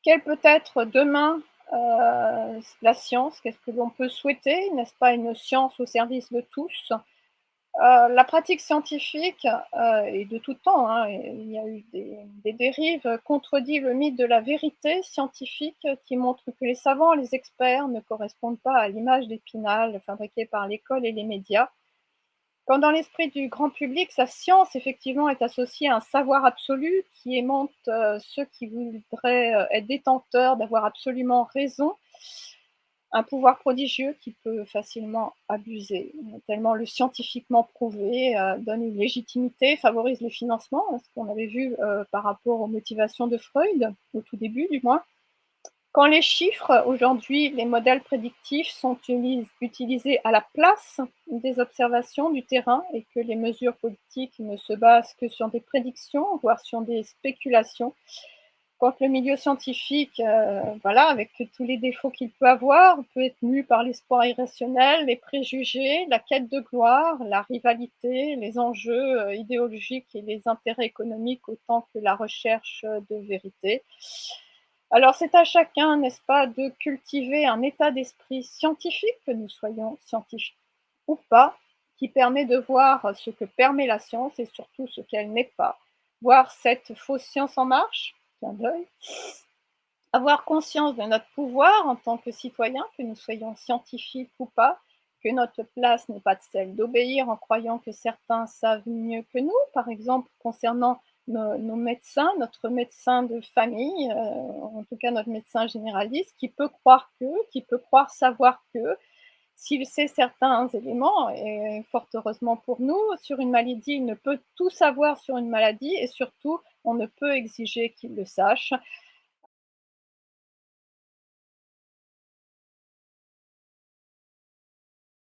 Quelle peut être demain, la science? Qu'est-ce que l'on peut souhaiter? N'est-ce pas une science au service de tous? La pratique scientifique, et de tout temps, hein, et il y a eu des dérives, contredit le mythe de la vérité scientifique qui montre que les savants, les experts ne correspondent pas à l'image d'Épinal fabriquée par l'école et les médias. Quand dans l'esprit du grand public, sa science effectivement est associée à un savoir absolu qui aimante, ceux qui voudraient, être détenteurs d'avoir absolument raison, un pouvoir prodigieux qui peut facilement abuser, tellement le scientifiquement prouvé, donne une légitimité, favorise le financement, hein, ce qu'on avait vu, par rapport aux motivations de Freud, au tout début du moins. Quand les chiffres, aujourd'hui, les modèles prédictifs sont utilisés à la place des observations du terrain et que les mesures politiques ne se basent que sur des prédictions, voire sur des spéculations, quand le milieu scientifique, voilà, avec tous les défauts qu'il peut avoir, peut être mu par l'espoir irrationnel, les préjugés, la quête de gloire, la rivalité, les enjeux, idéologiques et les intérêts économiques autant que la recherche, de vérité. Alors c'est à chacun, n'est-ce pas, de cultiver un état d'esprit scientifique, que nous soyons scientifiques ou pas, qui permet de voir ce que permet la science et surtout ce qu'elle n'est pas. Voir cette fausse science en marche, clin d'œil, avoir conscience de notre pouvoir en tant que citoyen, que nous soyons scientifiques ou pas, que notre place n'est pas celle d'obéir en croyant que certains savent mieux que nous, par exemple concernant nos médecins, notre médecin de famille, en tout cas notre médecin généraliste, qui peut croire savoir que, s'il sait certains éléments, et fort heureusement pour nous, sur une maladie, il ne peut tout savoir sur une maladie et surtout, on ne peut exiger qu'il le sache.